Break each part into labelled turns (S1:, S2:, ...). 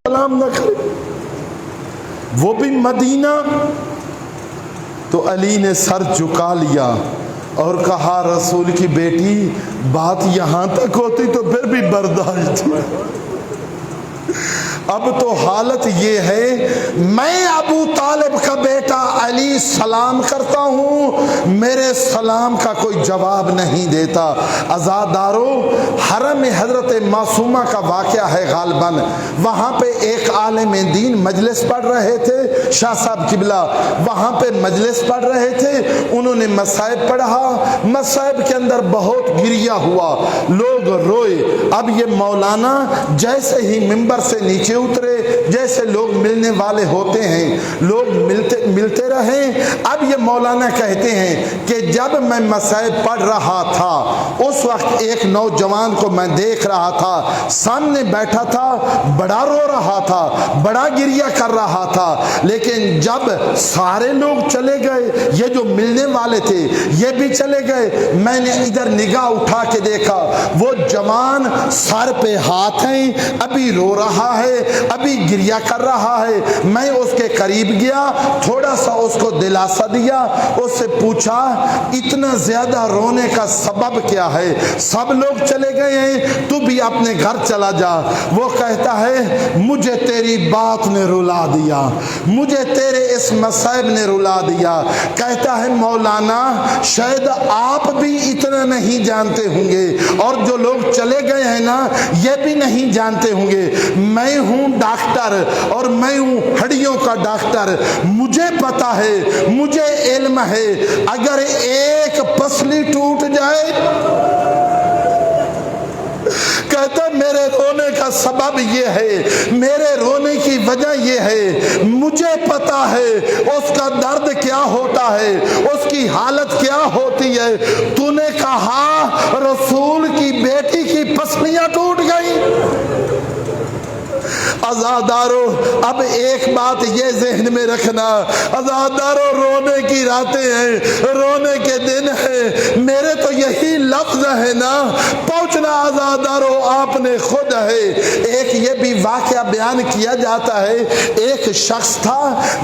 S1: سلام نہ کرے، وہ بھی مدینہ۔ تو علی نے سر جھکا لیا اور کہا رسول کی بیٹی بات یہاں تک ہوتی تو پھر بھی برداشت تھی، اب تو حالت یہ ہے میں ابو طالب کا بیٹا علی سلام کرتا ہوں، میرے سلام کا کوئی جواب نہیں دیتا۔ عزادارو، حرم حضرت معصومہ کا واقعہ ہے غالباً، وہاں پہ ایک عالم دین مجلس پڑھ رہے تھے، شاہ صاحب قبلہ وہاں پہ مجلس پڑھ رہے تھے، انہوں نے مصائب پڑھا، مصائب کے اندر بہت گریہ ہوا، لوگ روئے۔ اب یہ مولانا جیسے ہی منبر سے نیچے اترے، جیسے لوگ ملنے والے ہوتے ہیں، لوگ ملتے رہیں۔ اب یہ مولانا کہتے ہیں کہ جب میں مصائب پڑھ رہا تھا اس وقت ایک نوجوان کو میں دیکھ رہا تھا، سامنے بیٹھا تھا، بڑا رو رہا تھا، بڑا گریہ کر رہا تھا، لیکن جب سارے لوگ چلے گئے، یہ جو ملنے والے تھے یہ بھی چلے گئے، میں نے ادھر نگاہ اٹھا کے دیکھا، وہ جوان سر پہ ہاتھ ہیں، ابھی رو رہا ہے، ابھی گریہ کر رہا ہے۔ میں اس کے قریب گیا، تھوڑا سا اس کو دلاسا دیا، اس سے پوچھا اتنا زیادہ رونے کا سبب کیا ہے؟ سب لوگ چلے گئے ہیں، تو بھی اپنے گھر چلا جا۔ وہ کہتا ہے مجھے تیری بات نے رلا دیا، مجھے تیرے اس مصائب نے رلا دیا۔ کہتا ہے مولانا شاید آپ بھی اتنا نہیں جانتے ہوں گے، اور جو لوگ چلے گئے ہیں نا یہ بھی نہیں جانتے ہوں گے، میں ہوں ڈاکٹر اور میں ہوں ہڈیوں کا ڈاکٹر، مجھے پتا ہے، مجھے علم ہے، اگر ایک پسلی ٹوٹ جائے، کہتا میرے رونے کا سبب یہ ہے، میرے رونے کی وجہ یہ ہے، مجھے پتا ہے اس کا درد کیا ہوتا ہے، اس کی حالت کیا ہوتی ہے۔ تو نے کہا رسول کی بیٹی کی پسلیاں ٹوٹ گئیں۔ عزادارو، اب ایک بات یہ ذہن میں رکھنا، عزادارو رونے کی راتیں ہیں، رونے کے دن ہیں، میرے تو یہی لفظ ہے نا، پہنچنا عزادارو آپ نے خود ہے۔ ایک یہ بھی واقعہ بیان کیا جاتا ہے، ایک شخص تھا،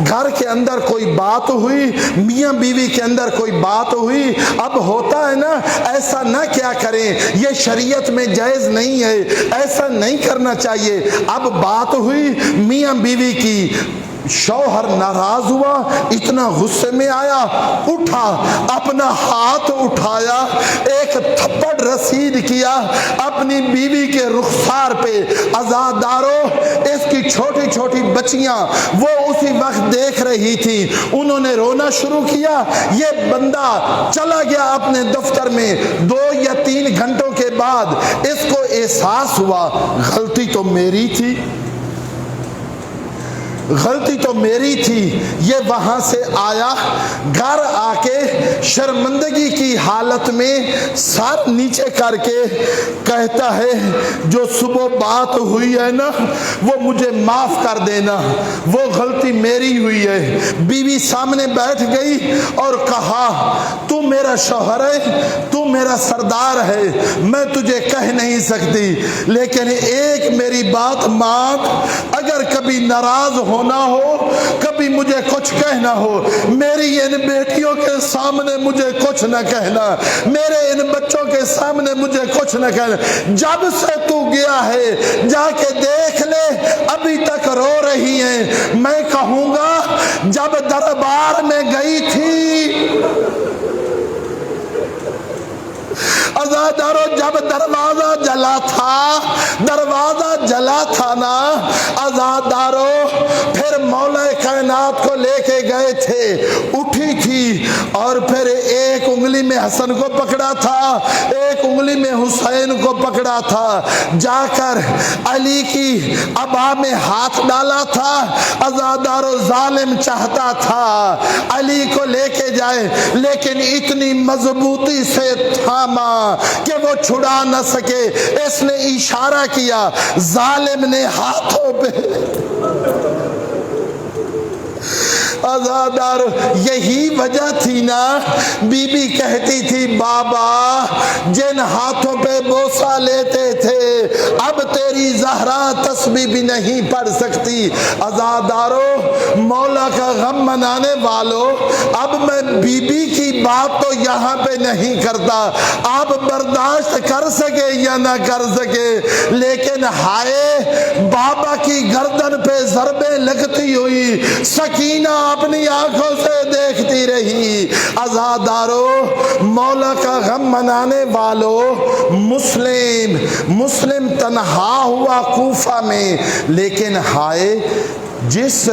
S1: گھر کے اندر کوئی بات ہوئی، میاں بیوی کے اندر کوئی بات ہوئی، اب ہوتا ہے نا ایسا نہ کیا کریں، یہ شریعت میں جائز نہیں ہے، ایسا نہیں کرنا چاہیے۔ اب بات ہوئی میاں بیوی کی، شوہر ناراض ہوا، اتنا غصے میں آیا، اٹھا، اپنا ہاتھ اٹھایا، ایک تھپڑ رسید کیا اپنی بیوی کے رخسار پہ۔ عزادارو، اس کی چھوٹی چھوٹی بچیاں وہ اسی وقت دیکھ رہی تھی، انہوں نے رونا شروع کیا۔ یہ بندہ چلا گیا اپنے دفتر میں، 2 یا 3 گھنٹوں کے بعد اس کو احساس ہوا غلطی تو میری تھی، غلطی تو میری تھی۔ یہ وہاں سے آیا، گھر آ کے شرمندگی کی حالت میں سر نیچے کر کے کہتا ہے جو صبح بات ہوئی ہے نا وہ مجھے معاف کر دینا، وہ غلطی میری ہوئی ہے۔ بیوی سامنے بیٹھ گئی اور کہا تو میرا شوہر ہے، تو میرا سردار ہے، میں تجھے کہہ نہیں سکتی، لیکن ایک میری بات مان، اگر کبھی ناراض ہونا ہو، کبھی مجھے کچھ کہنا ہو، میری ان بیٹیوں کے سامنے مجھے کچھ نہ کہنا، میرے ان بچوں کے سامنے مجھے کچھ نہ کہنا۔ جب سے تو گیا ہے جا کے دیکھ لے، ابھی تک رو رہی ہیں۔ میں کہوں گا جب دربار میں گئی تھی، عزادارو جب دروازہ جلا تھا، دروازہ جلا تھا نا عزادارو، پھر مولا کائنات کو لے کے گئے تھے، اٹھی تھی اور پھر ایک انگلی میں حسن کو پکڑا تھا، ایک انگلی میں حسین کو پکڑا تھا، جا کر علی کی ابا میں ہاتھ ڈالا تھا۔ عزادارو ظالم چاہتا تھا علی کو لے کے جائے، لیکن اتنی مضبوطی سے تھاما کہ وہ چھڑا نہ سکے۔ اس نے اشارہ کیا، ظالم نے ہاتھوں پہ آزادار یہی وجہ تھی نا، بی بی کہتی تھی بابا جن ہاتھوں پہ بوسہ لیتے تھے اب تیری زہرا تسبیح بھی نہیں پڑھ سکتی۔ آزادارو مولا کا غم منانے والو، اب میں بی بی کی بات تو یہاں پہ نہیں کرتا، آپ برداشت کر سکے یا نہ کر سکے، لیکن ہائے بابا کی گردن پہ ضربیں لگتی ہوئی سکینہ اپنی آنکھوں سے دیکھتی رہی۔ عزادارو مولا کا غم منانے والو، مسلم تنہا ہوا کوفہ میں، لیکن ہائے جس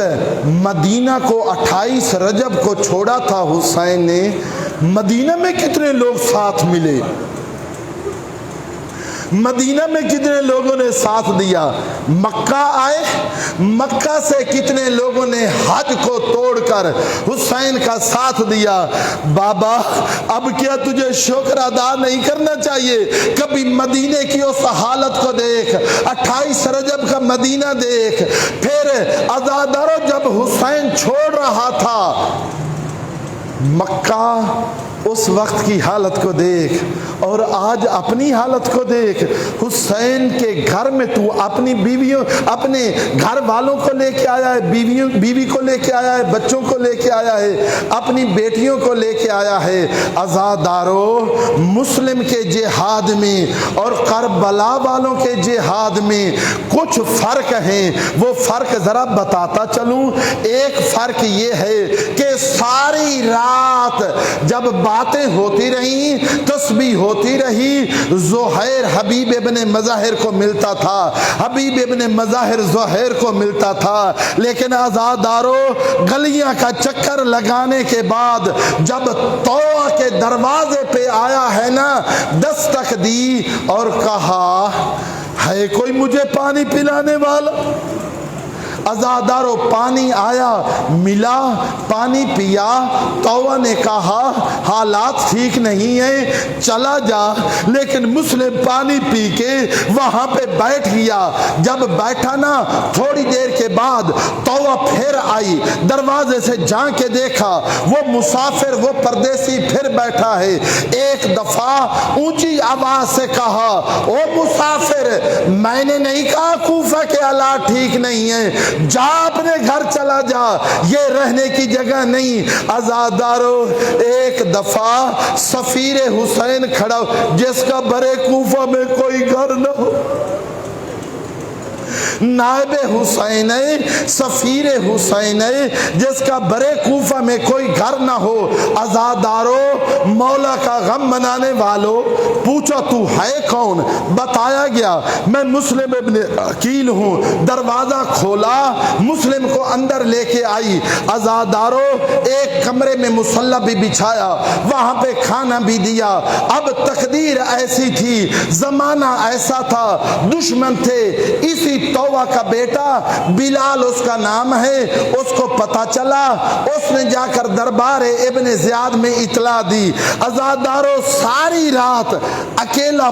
S1: مدینہ کو 28 رجب کو چھوڑا تھا حسین نے، مدینہ میں کتنے لوگ ساتھ ملے، مدینہ میں کتنے لوگوں نے ساتھ دیا، مکہ آئے، مکہ سے کتنے لوگوں نے حج کو توڑ کر حسین کا ساتھ دیا۔ بابا اب کیا تجھے شکر ادا نہیں کرنا چاہیے؟ کبھی مدینے کی اس حالت کو دیکھ، 28 رجب کا مدینہ دیکھ، پھر عزادارو جب حسین چھوڑ رہا تھا مکہ، اس وقت کی حالت کو دیکھ اور آج اپنی حالت کو دیکھ۔ حسین کے گھر میں تو اپنی بیویوں، اپنے گھر والوں کو لے کے آیا ہے، بیوی کو لے کے آیا ہے، بچوں کو لے کے آیا ہے، اپنی بیٹیوں کو لے کے آیا ہے۔ عزادارو مسلم کے جہاد میں اور کربلا والوں کے جہاد میں کچھ فرق ہیں، وہ فرق ذرا بتاتا چلوں۔ ایک فرق یہ ہے کہ ساری رات جب باتیں ہوتی رہی، تسبیح ہوتی رہی، زہیر حبیب ابن مظاہر کو ملتا تھا، حبیب ابن مظاہر زہیر کو ملتا تھا، لیکن عزادارو گلیاں کا چکر لگانے کے بعد جب طوع کے دروازے پہ آیا ہے نا، دستک دی اور کہا ہے کوئی مجھے پانی پلانے والا؟ عزادارو پانی آیا، ملا، پانی پیا، طوع نے کہا حالات ٹھیک نہیں ہیں چلا جا، لیکن مسلم پانی پی کے وہاں پہ بیٹھ گیا۔ جب بیٹھا نا تھوڑی دیر کے بعد طوع پھر آئی، دروازے سے جھانک کے دیکھا وہ مسافر، وہ پردیسی پھر بیٹھا ہے۔ ایک دفعہ اونچی آواز سے کہا او مسافر، میں نے نہیں کہا کوفہ کے حالات ٹھیک نہیں ہیں، جا اپنے گھر چلا جا، یہ رہنے کی جگہ نہیں۔ عزادارو ایک دفعہ سفیر حسین کھڑا جس کا برے کوفہ میں کوئی گھر نہ ہو، نائب حسین سفیر حسین جس کا برے کوفہ میں کوئی گھر نہ ہو۔ عزادارو مولا کا غم منانے والو، پوچھو تو ہے کون؟ بتایا گیا میں مسلم ابن عقیل ہوں۔ دروازہ کھولا، مسلم کو اندر لے کے آئی۔ عزادارو ایک کمرے میں مصلی بھی بچھایا، وہاں پہ کھانا بھی دیا۔ اب تقدیر ایسی تھی، زمانہ ایسا تھا، دشمن تھے، اسی طوع کا بیٹا بلال اس کا نام ہے، اس کو پتا چلا، اس نے جا کر دربار ابن زیاد میں اطلاع دی۔ عزادارو ساری رات اکیلا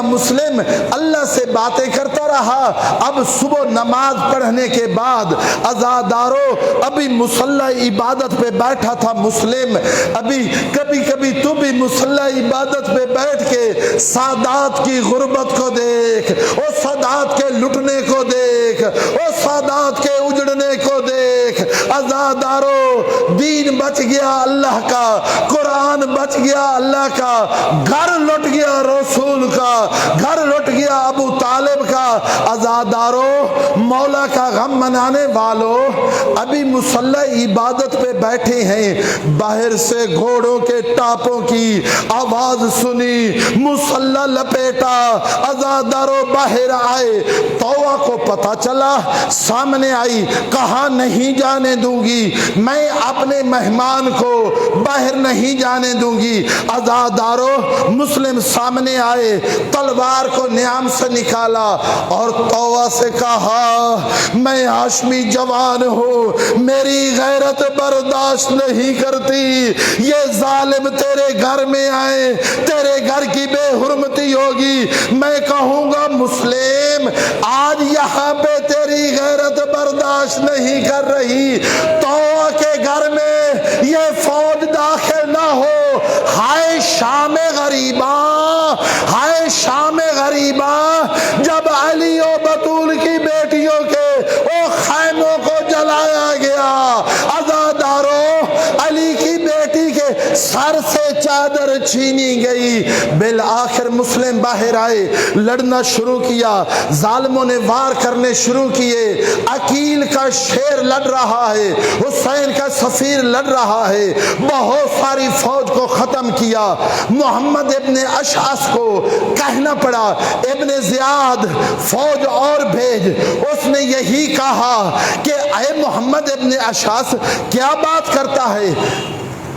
S1: مسلم اللہ سے باتیں کرتا رہا۔ اب صبح نماز پڑھنے کے بعد عزادارو ابھی مصلی عبادت پہ بیٹھا تھا مسلم، ابھی کبھی کبھی تو بھی مصلی عبادت پہ بیٹھ کے سادات کی غربت کو دیکھ، اور سادات کے لٹنے کو دیکھ، اور سادات کے اجڑنے کو دیکھ۔ عزادارو دین بچ گیا اللہ کا، قرآن بچ گیا اللہ کا، گھر لٹ گیا رسول کا، گھر لٹ گیا ابو طالب کا۔ عزادارو مولا کا غم منانے والو، ابھی مصلی عبادت پہ بیٹھے ہیں، باہر سے گھوڑوں کے ٹاپوں کی آواز سنی، مصلی لپیٹا، عزادارو باہر آئے، طوع کو پتا چلا، سامنے آئی، کہا نہیں جانے دوں گی، میں اپنے مہمان کو باہر نہیں جانے دوں گی۔ عزادارو مسلم سامنے آئے، تلوار کو نیام سے نکالا اور طوع سے کہا میں ہاشمی جوان ہوں، میری غیرت برداشت نہیں کرتی، یہ ظالم تیرے گھر میں آئے، تیرے گھر کی بے حرمتی ہوگی، میں کہوں گا مسلم آج یہاں پہ تیری غیرت برداشت نہیں کر رہی تو کہ گھر میں یہ فوج داخل نہ ہو. ہائے شام غریباں، ہائے شام غریباں، جب علی و بطول کی بیٹیوں کے وہ خیموں کو جلایا گیا، عزاداروں علی کی بیٹی کے سر سے چادر چھینی گئی. بالآخر مسلم باہر آئے، لڑنا شروع کیا، ظالموں نے وار کرنے شروع کیے. عقیل کا شیر لڑ رہا ہے، حسین کا سفیر لڑ رہا ہے، بہت ساری فوج کو ختم کیا. محمد ابن اشعث کو کہنا پڑا ابن زیاد فوج اور بھیج. اس نے یہی کہا کہ اے محمد ابن اشعث کیا بات کرتا ہے،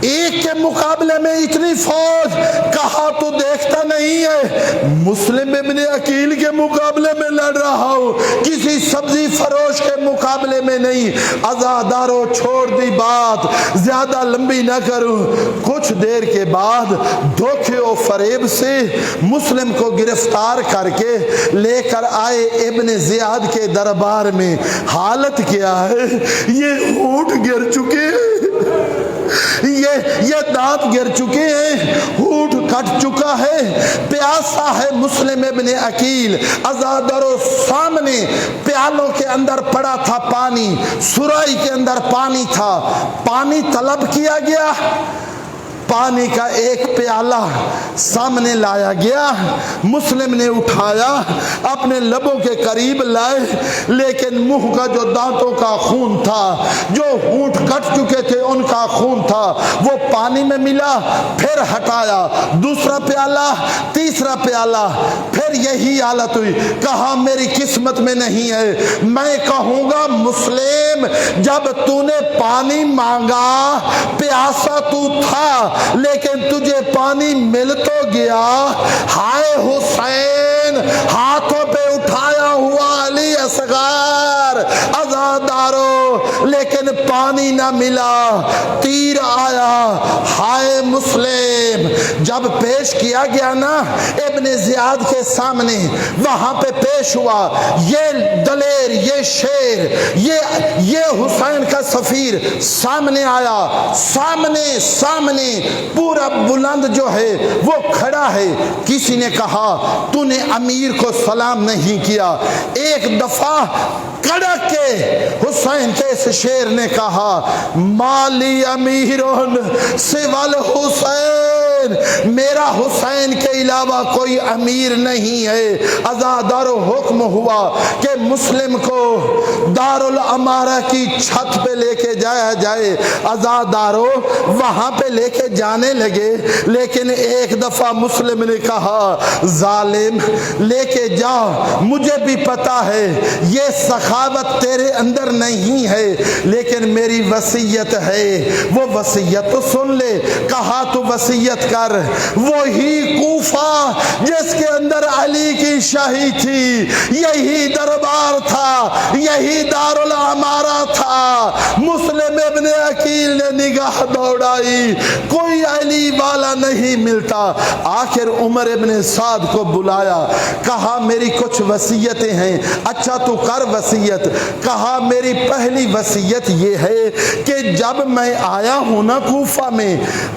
S1: ایک کے مقابلے میں اتنی فوج، کہا تو دیکھتا نہیں ہے مسلم ابن عقیل کے مقابلے میں لڑ رہا ہوں، کسی سبزی فروش کے مقابلے میں نہیں. عزاداروں چھوڑ دی بات، زیادہ لمبی نہ کروں. کچھ دیر کے بعد دھوکے و فریب سے مسلم کو گرفتار کر کے لے کر آئے ابن زیاد کے دربار میں. حالت کیا ہے، یہ اونٹ گر چکے ہیں، یہ دانت گر چکے ہیں، ہونٹ کٹ چکا ہے، پیاسا ہے مسلم ابن عقیل. عزاداروں سامنے پیالوں کے اندر پڑا تھا پانی، سرائی کے اندر پانی تھا، پانی طلب کیا گیا. پانی کا ایک پیالہ سامنے لایا گیا، مسلم نے اٹھایا، اپنے لبوں کے قریب لائے، لیکن منہ کا جو دانتوں کا خون تھا، جو ہونٹ کٹ چکے تھے ان کا خون تھا، وہ پانی میں ملا. پھر ہٹایا، دوسرا پیالہ، تیسرا پیالہ، پھر یہی حالت ہوئی. کہا میری قسمت میں نہیں ہے. میں کہوں گا مسلم، جب تو نے پانی مانگا پیاسا تو تھا لیکن تجھے پانی مل تو گیا. ہائے حسین، ہاتھوں پہ اٹھایا ہوا علی اصغر، عزاداروں لیکن پانی نہ ملا، تیر آیا. ہائے مسلم، جب پیش کیا گیا نا ابن زیاد کے سامنے، وہاں پہ پیش ہوا یہ دلیر، یہ شیر، یہ حسین کا سفیر سامنے آیا. سامنے پورا بلند جو ہے وہ کھڑا ہے. کسی نے کہا تو نے امیر کو سلام نہیں کیا. ایک دفعہ کڑک کے حسین کے اس شیر نے کہا مالی امیرون سوال حسین، میرا حسین کے علاوہ کوئی امیر نہیں ہے. عزاداروں حکم ہوا کہ مسلم کو دارالامارہ کی چھت پہ لے کے جایا جائے. عزاداروں وہاں پہ لے کے جانے لگے، لیکن ایک دفعہ مسلم نے کہا ظالم لے کے جا، مجھے بھی پتا ہے یہ سخاوت تیرے اندر نہیں ہے، لیکن میری وصیت ہے، وہ وصیت تو سن لے. کہا تو وصیت کر. وہی کوفہ جس کے اندر علی کی شاہی تھی، یہی دربار تھا، یہی دارالامارہ تھا. مسلم ابن عقیل نے نگاہ دوڑائی، کوئی علی والا نہیں ملتا. آخر عمر ابن سعد کو بلایا، کہا میری کچھ وصیتیں ہیں. اچھا تو کر وصیت. کہا میری پہلی وصیت یہ ہے کہ جب میں آیا ہوں نا کوفہ میں،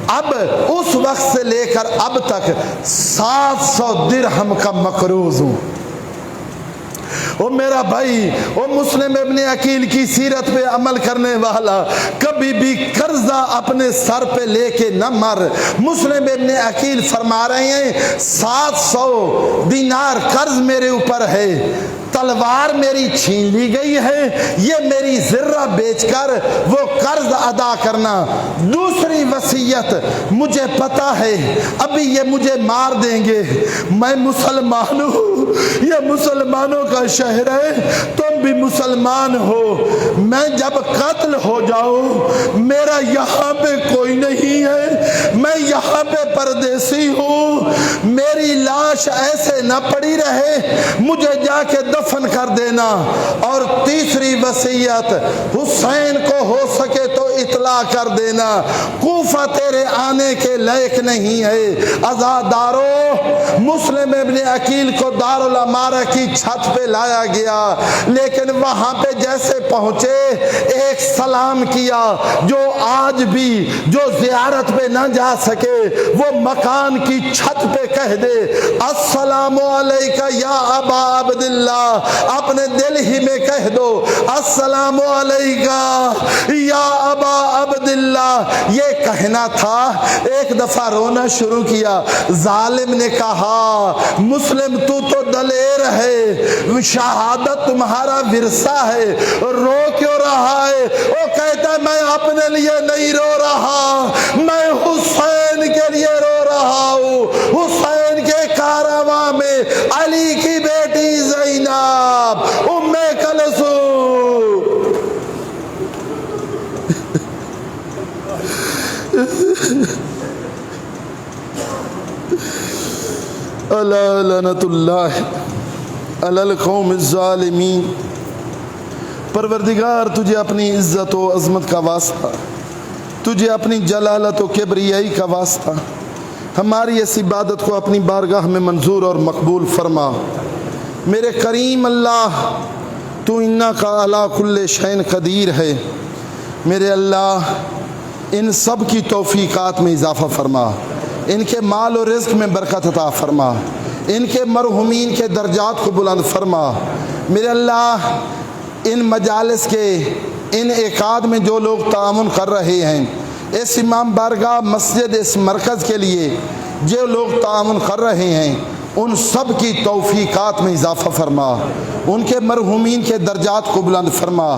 S1: اب اس وقت سے لے کر اب تک 700 درہم کا مقروض ہوں. وہ میرا بھائی، وہ مسلم ابن عقیل کی سیرت پہ عمل کرنے والا، کبھی بھی قرضہ اپنے سر پہ لے کے نہ مر. مسلم ابن عقیل فرما رہے ہیں 700 دینار قرض میرے اوپر ہے، تلوار میری چھین لی گئی ہے، یہ میری ذرہ بیچ کر وہ قرض ادا کرنا. دوسری وصیت، مجھے پتا ہے ابھی یہ مجھے مار دیں گے، میں مسلمان ہوں، یہ مسلمانوں کا شہر ہے، تم بھی مسلمان ہو. میں جب قتل ہو جاؤں، میرا یہاں پہ کوئی نہیں ہے، میں یہاں پہ پردیسی ہوں، میری لاش ایسے نہ پڑی رہے، مجھے جا کے دفن کر دینا. اور تیسری وصیت، حسین کو ہو سکے تو اطلاع کر دینا، کوفہ تیرے آنے کے لائق نہیں ہے۔ عزادارو، مسلم ابن عقیل کو دارالامارہ کی چھت پہ لایا گیا، لیکن وہاں پہ جیسے پہنچے ایک سلام کیا۔ جو آج بھی جو زیارت پہ نہ جا سکے وہ مکان کی چھت پہ کہہ دے السلام علیکہ یا ابا عبداللہ، اپنے دل ہی میں کہہ دو السلام علیکہ یا ابا عبداللہ۔ یہ کہنا تھا، ایک دفعہ رونا شروع کیا۔ ظالم نے کہا مسلم تو دلیر ہے، شہادت تمہارا ورثہ ہے، رو کیوں رہا ہے؟ وہ کہتا ہے میں اپنے لیے نہیں رو رہا، میں حسین کے لیے رو رہا ہوں۔ حسین کے کارواں میں علی کی بیٹی زینب ام کلثوم، الا لعنت اللہ علی القوم الظالمین۔ پروردگار تجھے اپنی عزت و عظمت کا واسطہ، تجھے اپنی جلالت و کبریائی کا واسطہ ہماری اس عبادت کو اپنی بارگاہ میں منظور اور مقبول فرما۔ میرے کریم اللہ، تو انکا علی کل شیء قدیر ہے۔ میرے اللہ، ان سب کی توفیقات میں اضافہ فرما، ان کے مال و رزق میں برکت عطا فرما، ان کے مرحومین کے درجات کو بلند فرما۔ میرے اللہ، ان مجالس کے ان اعقاد میں جو لوگ تعاون کر رہے ہیں، اس امام بارگاہ مسجد، اس مرکز کے لیے جو لوگ تعاون کر رہے ہیں، ان سب کی توفیقات میں اضافہ فرما، ان کے مرحومین کے درجات کو بلند فرما۔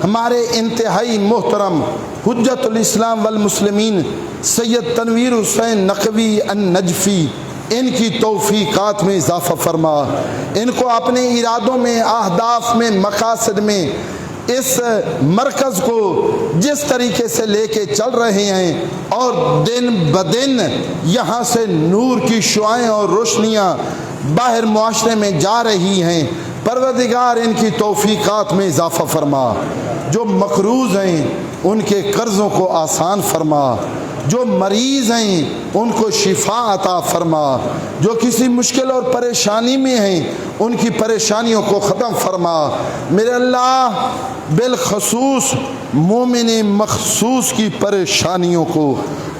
S1: ہمارے انتہائی محترم حجت الاسلام والمسلمین سید تنویر حسین نقوی النجفی، ان کی توفیقات میں اضافہ فرما، ان کو اپنے ارادوں میں، اہداف میں، مقاصد میں اس مرکز کو جس طریقے سے لے کے چل رہے ہیں اور دن بدن یہاں سے نور کی شعائیں اور روشنیاں باہر معاشرے میں جا رہی ہیں، پروردگار ان کی توفیقات میں اضافہ فرما۔ جو مقروض ہیں ان کے قرضوں کو آسان فرما، جو مریض ہیں ان کو شفا عطا فرما، جو کسی مشکل اور پریشانی میں ہیں ان کی پریشانیوں کو ختم فرما۔ میرے اللہ، بالخصوص مومن مخصوص کی پریشانیوں کو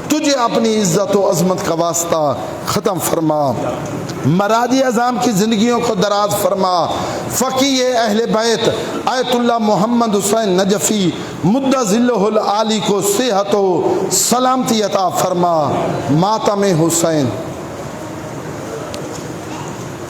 S1: تجھے اپنی عزت و عظمت کا واسطہ ختم فرما۔ مرادی اعظام کی زندگیوں کو دراز فرما۔ فقیہ اہل بیت آیت اللہ محمد حسین نجفی مدّ ظلہ العالی کو صحت و سلامتی عطا فرما۔ ماتم حسین۔